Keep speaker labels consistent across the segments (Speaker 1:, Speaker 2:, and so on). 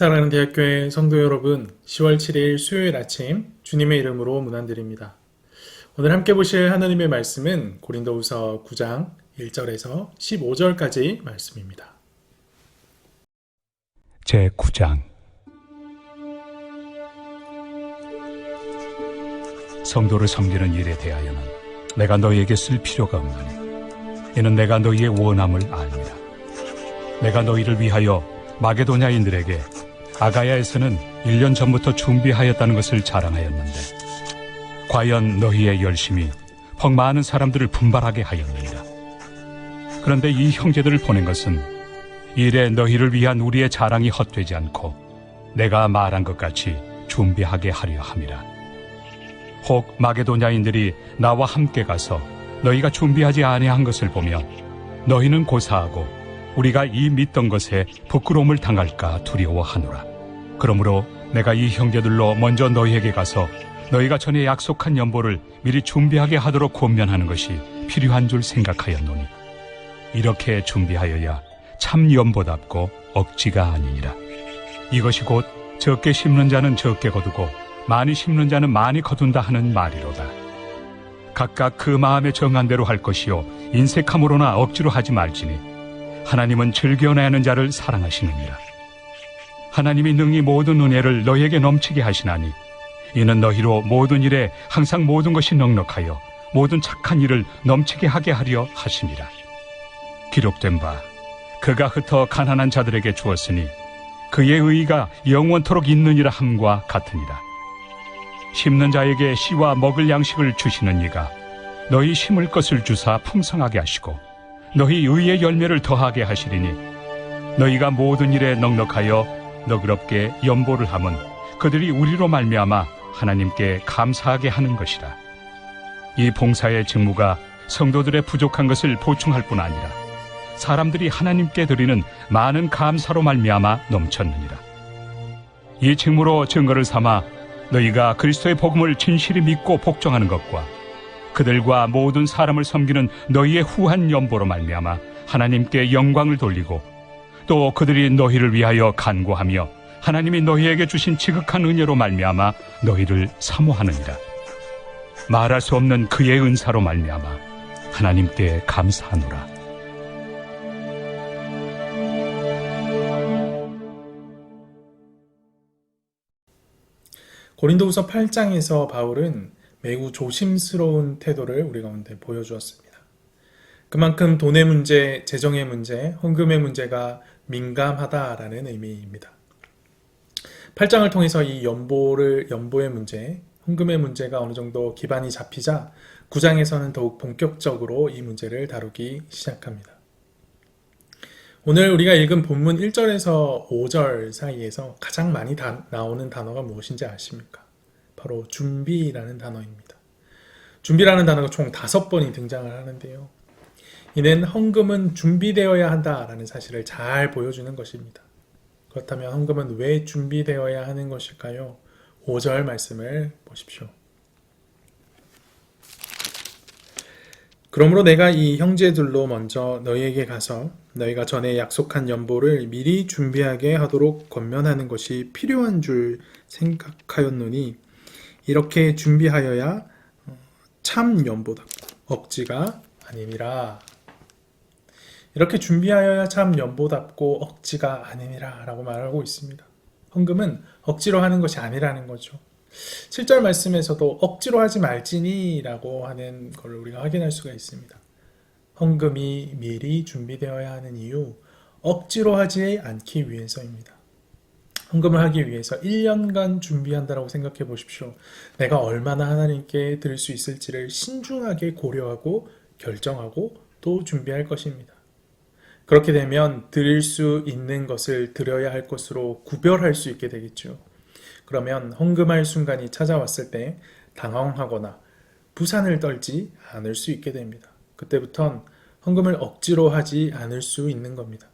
Speaker 1: 사랑하는 대학교의 성도 여러분, 10월 7일 수요일 아침 주님의 이름으로 문안드립니다. 오늘 함께 보실 하나님의 말씀은 고린도후서 9장 1절에서 15절까지 말씀입니다.
Speaker 2: 제9장 성도를 섬기는 일에 대하여는 내가 너희에게 쓸 필요가 없나니 이는 내가 너희의 원함을 알미라. 내가 너희를 위하여 마게도냐인들에게 아가야에서는 1년 전부터 준비하였다는 것을 자랑하였는데 과연 너희의 열심이 퍽 많은 사람들을 분발하게 하였느니라. 그런데 이 형제들을 보낸 것은 일에 너희를 위한 우리의 자랑이 헛되지 않고 내가 말한 것 같이 준비하게 하려 함이라. 혹 마게도냐인들이 나와 함께 가서 너희가 준비하지 아니한 것을 보며 너희는 고사하고 우리가 이 믿던 것에 부끄러움을 당할까 두려워하노라. 그러므로 내가 이 형제들로 먼저 너희에게 가서 너희가 전에 약속한 연보를 미리 준비하게 하도록 권면하는 것이 필요한 줄 생각하였노니 이렇게 준비하여야 참 연보답고 억지가 아니니라. 이것이 곧 적게 심는 자는 적게 거두고 많이 심는 자는 많이 거둔다 하는 말이로다. 각각 그 마음에 정한 대로 할 것이요 인색함으로나 억지로 하지 말지니 하나님은 즐겨내야 하는 자를 사랑하시느니라. 하나님이 능히 모든 은혜를 너희에게 넘치게 하시나니 이는 너희로 모든 일에 항상 모든 것이 넉넉하여 모든 착한 일을 넘치게 하게 하려 하심이라. 기록된 바 그가 흩어 가난한 자들에게 주었으니 그의 의의가 영원토록 있느니라 함과 같으니라. 심는 자에게 씨와 먹을 양식을 주시는 이가 너희 심을 것을 주사 풍성하게 하시고 너희 의의 열매를 더하게 하시리니 너희가 모든 일에 넉넉하여 너그럽게 연보를 함은 그들이 우리로 말미암아 하나님께 감사하게 하는 것이라. 이 봉사의 직무가 성도들의 부족한 것을 보충할 뿐 아니라 사람들이 하나님께 드리는 많은 감사로 말미암아 넘쳤느니라. 이 직무로 증거를 삼아 너희가 그리스도의 복음을 진실히 믿고 복종하는 것과 그들과 모든 사람을 섬기는 너희의 후한 연보로 말미암아 하나님께 영광을 돌리고 또 그들이 너희를 위하여 간구하며 하나님이 너희에게 주신 지극한 은혜로 말미암아 너희를 사모하느니라. 말할 수 없는 그의 은사로 말미암아 하나님께 감사하노라.
Speaker 1: 고린도후서 8장에서 바울은 매우 조심스러운 태도를 우리 가운데 보여주었습니다. 그만큼 돈의 문제, 재정의 문제, 헌금의 문제가 민감하다라는 의미입니다. 8장을 통해서 이 연보의 문제, 헌금의 문제가 어느 정도 기반이 잡히자 9장에서는 더욱 본격적으로 이 문제를 다루기 시작합니다. 오늘 우리가 읽은 본문 1절에서 5절 사이에서 가장 많이 나오는 단어가 무엇인지 아십니까? 바로 준비라는 단어입니다. 준비라는 단어가 총 5번이 등장을 하는데요. 이는 헌금은 준비되어야 한다라는 사실을 잘 보여주는 것입니다. 그렇다면 헌금은 왜 준비되어야 하는 것일까요? 5절 말씀을 보십시오. 그러므로 내가 이 형제들로 먼저 너희에게 가서 너희가 전에 약속한 연보를 미리 준비하게 하도록 권면하는 것이 필요한 줄 생각하였노니 이렇게 준비하여야 참 연보답고 억지가 아니니라. 이렇게 준비하여야 참 연보답고 억지가 아니니라 라고 말하고 있습니다. 헌금은 억지로 하는 것이 아니라는 거죠. 7절 말씀에서도 억지로 하지 말지니 라고 하는 걸 우리가 확인할 수가 있습니다. 헌금이 미리 준비되어야 하는 이유, 억지로 하지 않기 위해서입니다. 헌금을 하기 위해서 1년간 준비한다고 생각해 보십시오. 내가 얼마나 하나님께 드릴 수 있을지를 신중하게 고려하고 결정하고 또 준비할 것입니다. 그렇게 되면 드릴 수 있는 것을 드려야 할 것으로 구별할 수 있게 되겠죠. 그러면 헌금할 순간이 찾아왔을 때 당황하거나 부산을 떨지 않을 수 있게 됩니다. 그때부턴 헌금을 억지로 하지 않을 수 있는 겁니다.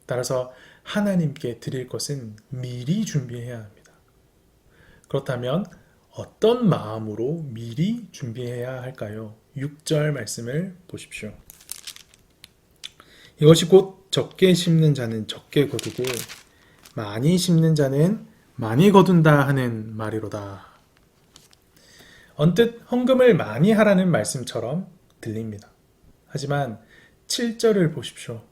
Speaker 1: 따라서 하나님께 드릴 것은 미리 준비해야 합니다. 그렇다면 어떤 마음으로 미리 준비해야 할까요? 6절 말씀을 보십시오. 이것이 곧 적게 심는 자는 적게 거두고 많이 심는 자는 많이 거둔다 하는 말이로다. 언뜻 헌금을 많이 하라는 말씀처럼 들립니다. 하지만 7절을 보십시오.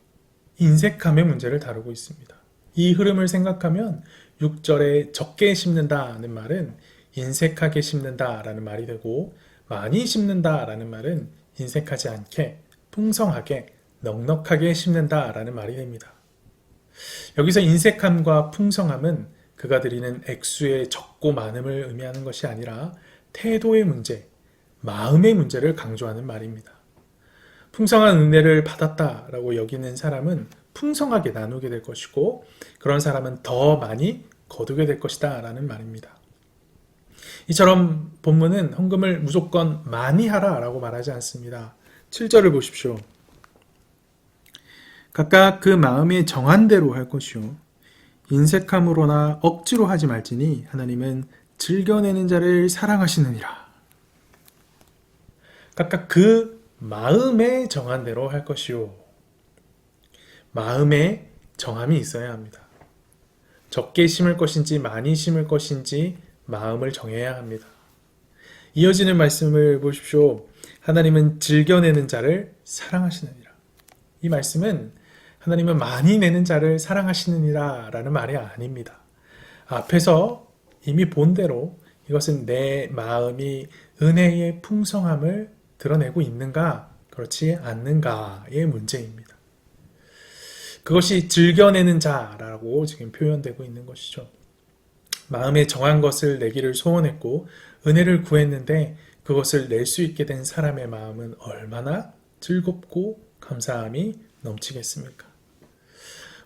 Speaker 1: 인색함의 문제를 다루고 있습니다. 이 흐름을 생각하면 6절에 적게 심는다는 말은 인색하게 심는다라는 말이 되고, 많이 심는다라는 말은 인색하지 않게 풍성하게 넉넉하게 심는다라는 말이 됩니다. 여기서 인색함과 풍성함은 그가 드리는 액수의 적고 많음을 의미하는 것이 아니라 태도의 문제, 마음의 문제를 강조하는 말입니다. 풍성한 은혜를 받았다라고 여기는 사람은 풍성하게 나누게 될 것이고, 그런 사람은 더 많이 거두게 될 것이다 라는 말입니다. 이처럼 본문은 헌금을 무조건 많이 하라 라고 말하지 않습니다. 7절을 보십시오. 각각 그 마음에 정한 대로 할 것이요 인색함으로나 억지로 하지 말지니 하나님은 즐겨내는 자를 사랑하시느니라. 각각 그 마음에 정한 대로 할 것이요. 마음에 정함이 있어야 합니다. 적게 심을 것인지 많이 심을 것인지 마음을 정해야 합니다. 이어지는 말씀을 보십시오. 하나님은 즐겨내는 자를 사랑하시느니라. 이 말씀은 하나님은 많이 내는 자를 사랑하시느니라 라는 말이 아닙니다. 앞에서 이미 본 대로 이것은 내 마음이 은혜의 풍성함을 드러내고 있는가, 그렇지 않는가의 문제입니다. 그것이 즐겨내는 자라고 지금 표현되고 있는 것이죠. 마음에 정한 것을 내기를 소원했고 은혜를 구했는데 그것을 낼 수 있게 된 사람의 마음은 얼마나 즐겁고 감사함이 넘치겠습니까?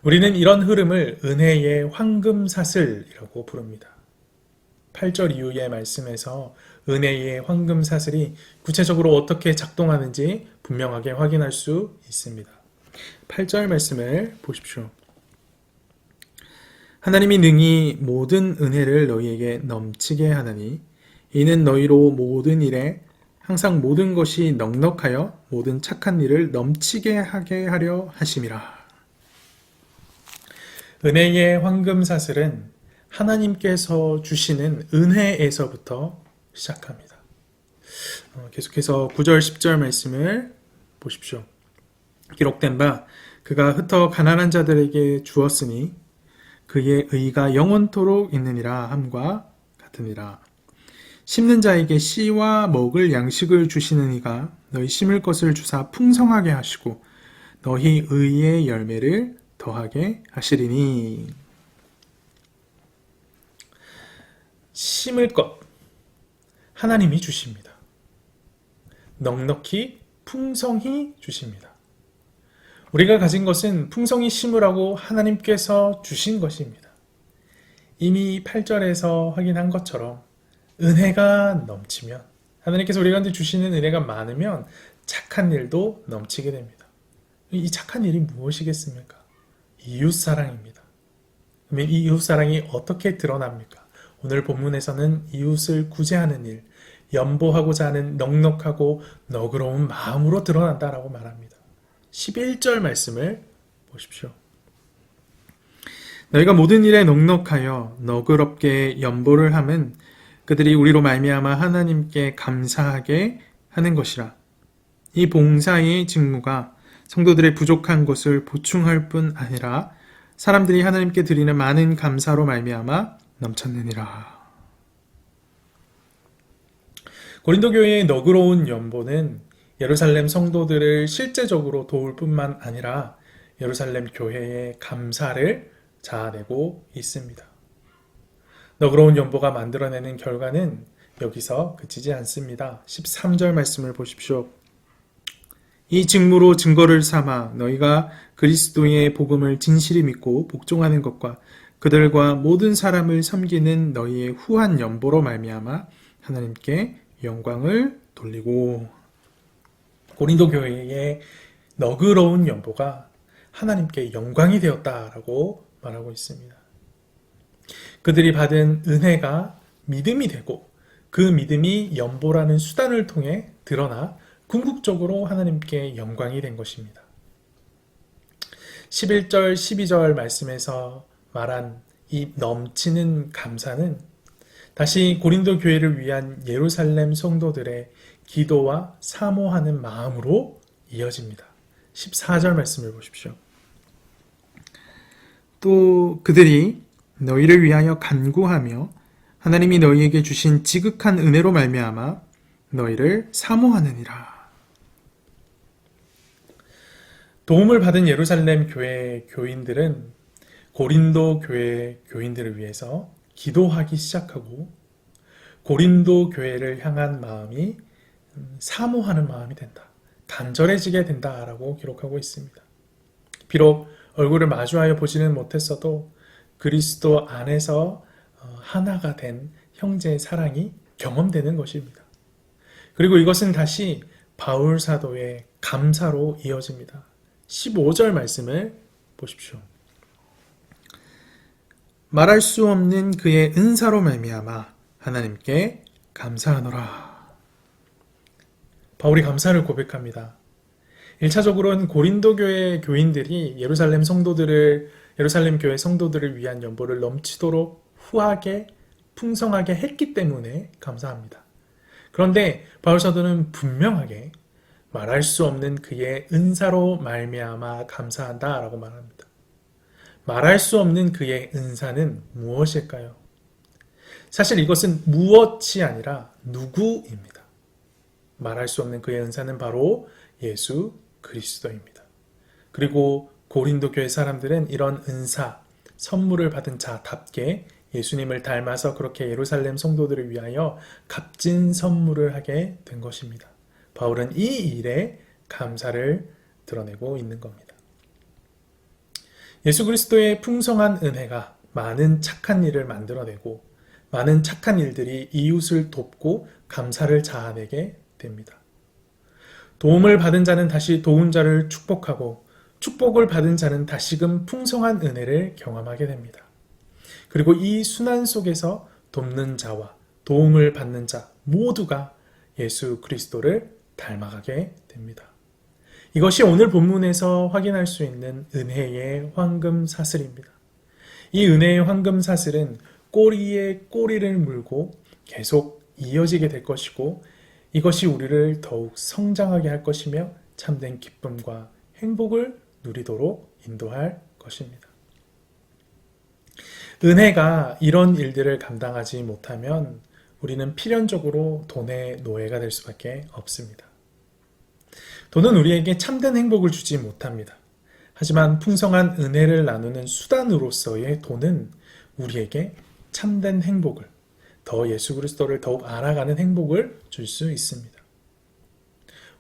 Speaker 1: 우리는 이런 흐름을 은혜의 황금사슬이라고 부릅니다. 8절 이후의 말씀에서 은혜의 황금사슬이 구체적으로 어떻게 작동하는지 분명하게 확인할 수 있습니다. 8절 말씀을 보십시오. 하나님이 능히 모든 은혜를 너희에게 넘치게 하나니 이는 너희로 모든 일에 항상 모든 것이 넉넉하여 모든 착한 일을 넘치게 하게 하려 하심이라. 은혜의 황금사슬은 하나님께서 주시는 은혜에서부터 시작합니다. 계속해서 9절 10절 말씀을 보십시오. 기록된 바 그가 흩어 가난한 자들에게 주었으니 그의 의가 영원토록 있느니라 함과 같으니라. 심는 자에게 씨와 먹을 양식을 주시는 이가 너희 심을 것을 주사 풍성하게 하시고 너희 의의 열매를 더하게 하시리니. 심을 것 하나님이 주십니다. 넉넉히 풍성히 주십니다. 우리가 가진 것은 풍성히 심으라고 하나님께서 주신 것입니다. 이미 8절에서 확인한 것처럼 은혜가 넘치면, 하나님께서 우리한테 주시는 은혜가 많으면 착한 일도 넘치게 됩니다. 이 착한 일이 무엇이겠습니까? 이웃사랑입니다. 그러면 이 이웃사랑이 어떻게 드러납니까? 오늘 본문에서는 이웃을 구제하는 일, 연보하고자 하는 넉넉하고 너그러운 마음으로 드러난다라고 말합니다. 11절 말씀을 보십시오. 너희가 모든 일에 넉넉하여 너그럽게 연보를 함은 그들이 우리로 말미암아 하나님께 감사하게 하는 것이라. 이 봉사의 직무가 성도들의 부족한 것을 보충할 뿐 아니라 사람들이 하나님께 드리는 많은 감사로 말미암아 넘쳤느니라. 고린도 교회의 너그러운 연보는 예루살렘 성도들을 실제적으로 도울 뿐만 아니라 예루살렘 교회의 감사를 자아내고 있습니다. 너그러운 연보가 만들어내는 결과는 여기서 그치지 않습니다. 13절 말씀을 보십시오. 이 직무로 증거를 삼아 너희가 그리스도의 복음을 진실히 믿고 복종하는 것과 그들과 모든 사람을 섬기는 너희의 후한 연보로 말미암아 하나님께 영광을 돌리고. 고린도 교회의 너그러운 연보가 하나님께 영광이 되었다라고 말하고 있습니다. 그들이 받은 은혜가 믿음이 되고 그 믿음이 연보라는 수단을 통해 드러나 궁극적으로 하나님께 영광이 된 것입니다. 11절, 12절 말씀에서 말한 이 넘치는 감사는 다시 고린도 교회를 위한 예루살렘 성도들의 기도와 사모하는 마음으로 이어집니다. 14절 말씀을 보십시오. 또 그들이 너희를 위하여 간구하며 하나님이 너희에게 주신 지극한 은혜로 말미암아 너희를 사모하느니라. 도움을 받은 예루살렘 교회 교인들은 고린도 교회 교인들을 위해서 기도하기 시작하고 고린도 교회를 향한 마음이 사모하는 마음이 된다. 간절해지게 된다라고 기록하고 있습니다. 비록 얼굴을 마주하여 보지는 못했어도 그리스도 안에서 하나가 된 형제의 사랑이 경험되는 것입니다. 그리고 이것은 다시 바울 사도의 감사로 이어집니다. 15절 말씀을 보십시오. 말할 수 없는 그의 은사로 말미암아 하나님께 감사하노라. 바울이 감사를 고백합니다. 1차적으로는 고린도 교회 교인들이 예루살렘 교회 성도들을 위한 연보를 넘치도록 후하게 풍성하게 했기 때문에 감사합니다. 그런데 바울 사도는 분명하게 말할 수 없는 그의 은사로 말미암아 감사한다라고 말합니다. 말할 수 없는 그의 은사는 무엇일까요? 사실 이것은 무엇이 아니라 누구입니다. 말할 수 없는 그의 은사는 바로 예수 그리스도입니다. 그리고 고린도 교회 사람들은 이런 은사, 선물을 받은 자답게 예수님을 닮아서 그렇게 예루살렘 성도들을 위하여 값진 선물을 하게 된 것입니다. 바울은 이 일에 감사를 드러내고 있는 겁니다. 예수 그리스도의 풍성한 은혜가 많은 착한 일을 만들어내고 많은 착한 일들이 이웃을 돕고 감사를 자아내게 됩니다. 도움을 받은 자는 다시 도운 자를 축복하고 축복을 받은 자는 다시금 풍성한 은혜를 경험하게 됩니다. 그리고 이 순환 속에서 돕는 자와 도움을 받는 자 모두가 예수 그리스도를 닮아가게 됩니다. 이것이 오늘 본문에서 확인할 수 있는 은혜의 황금 사슬입니다. 이 은혜의 황금 사슬은 꼬리에 꼬리를 물고 계속 이어지게 될 것이고 이것이 우리를 더욱 성장하게 할 것이며 참된 기쁨과 행복을 누리도록 인도할 것입니다. 은혜가 이런 일들을 감당하지 못하면 우리는 필연적으로 돈의 노예가 될 수밖에 없습니다. 돈은 우리에게 참된 행복을 주지 못합니다. 하지만 풍성한 은혜를 나누는 수단으로서의 돈은 우리에게 참된 행복을, 더 예수 그리스도를 더욱 알아가는 행복을 줄 수 있습니다.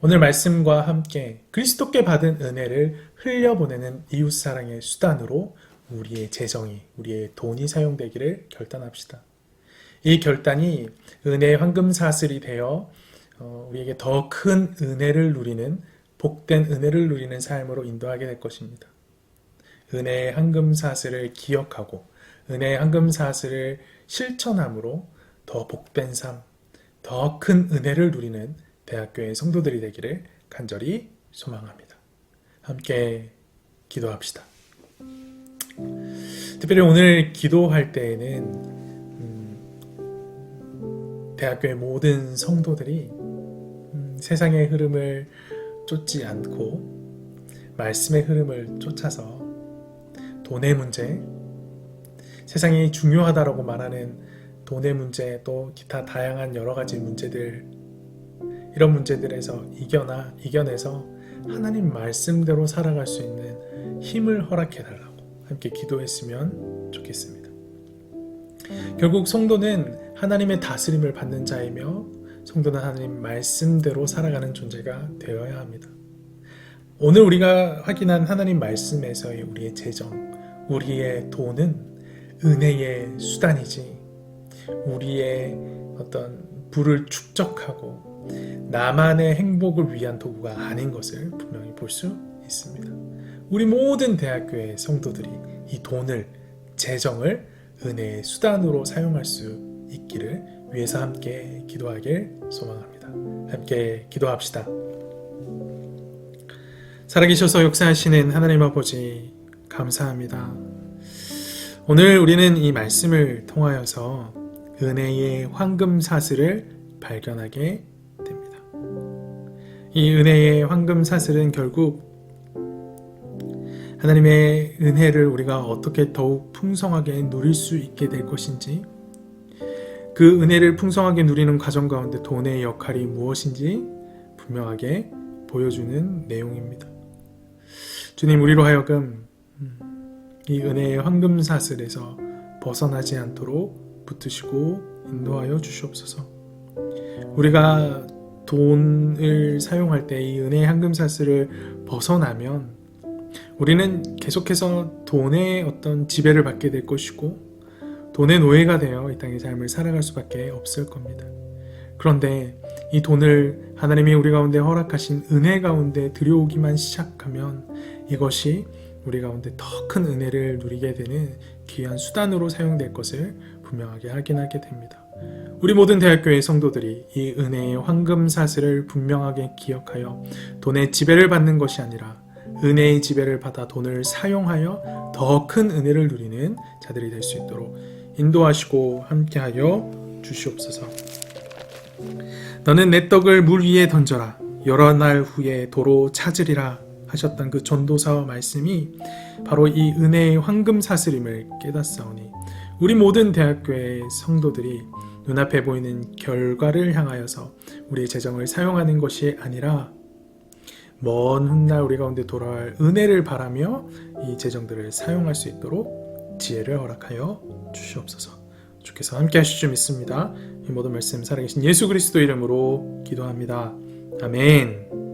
Speaker 1: 오늘 말씀과 함께 그리스도께 받은 은혜를 흘려보내는 이웃사랑의 수단으로 우리의 재정이, 우리의 돈이 사용되기를 결단합시다. 이 결단이 은혜의 황금사슬이 되어 우리에게 더 큰 은혜를 누리는, 복된 은혜를 누리는 삶으로 인도하게 될 것입니다. 은혜의 황금사슬을 기억하고 은혜의 황금사슬을 실천함으로 더 복된 삶, 더 큰 은혜를 누리는 대학교의 성도들이 되기를 간절히 소망합니다. 함께 기도합시다. 특별히 오늘 기도할 때에는 대학교의 모든 성도들이 세상의 흐름을 쫓지 않고 말씀의 흐름을 쫓아서 돈의 문제, 세상이 중요하다라고 말하는 돈의 문제, 또 기타 다양한 여러 가지 문제들, 이런 문제들에서 이겨내서 하나님 말씀대로 살아갈 수 있는 힘을 허락해 달라고 함께 기도했으면 좋겠습니다. 결국 성도는 하나님의 다스림을 받는 자이며 성도는 하나님 말씀대로 살아가는 존재가 되어야 합니다. 오늘 우리가 확인한 하나님 말씀에서의 우리의 재정, 우리의 돈은 은혜의 수단이지 우리의 어떤 부를 축적하고 나만의 행복을 위한 도구가 아닌 것을 분명히 볼 수 있습니다. 우리 모든 대학교의 성도들이 이 돈을, 재정을 은혜의 수단으로 사용할 수 있기를 위해서 함께 기도하길 소망합니다. 함께 기도합시다. 살아계셔서 역사하시는 하나님 아버지 감사합니다. 오늘 우리는 이 말씀을 통하여서 은혜의 황금 사슬을 발견하게 됩니다. 이 은혜의 황금 사슬은 결국 하나님의 은혜를 우리가 어떻게 더욱 풍성하게 누릴 수 있게 될 것인지, 그 은혜를 풍성하게 누리는 과정 가운데 돈의 역할이 무엇인지 분명하게 보여주는 내용입니다. 주님, 우리로 하여금 이 은혜의 황금 사슬에서 벗어나지 않도록 붙드시고 인도하여 주시옵소서. 우리가 돈을 사용할 때 이 은혜의 황금 사슬을 벗어나면 우리는 계속해서 돈의 어떤 지배를 받게 될 것이고 돈의 노예가 되어 이 땅의 삶을 살아갈 수밖에 없을 겁니다. 그런데 이 돈을 하나님이 우리 가운데 허락하신 은혜 가운데 들여오기만 시작하면 이것이 우리 가운데 더 큰 은혜를 누리게 되는 귀한 수단으로 사용될 것을 분명하게 확인하게 됩니다. 우리 모든 대학교의 성도들이 이 은혜의 황금 사슬을 분명하게 기억하여 돈의 지배를 받는 것이 아니라 은혜의 지배를 받아 돈을 사용하여 더 큰 은혜를 누리는 자들이 될 수 있도록 인도하시고 함께하여 주시옵소서. 너는 내 떡을 물 위에 던져라. 여러 날 후에 도로 찾으리라 하셨던 그 전도서 말씀이 바로 이 은혜의 황금 사슬임을 깨닫사오니 우리 모든 대학교의 성도들이 눈앞에 보이는 결과를 향하여서 우리의 재정을 사용하는 것이 아니라 먼 훗날 우리 가운데 돌아올 은혜를 바라며 이 재정들을 사용할 수 있도록 지혜를 허락하여 주시옵소서. 주께서 함께 하실 줄 믿습니다. 이 모든 말씀 살아계신 예수 그리스도 이름으로 기도합니다. 아멘.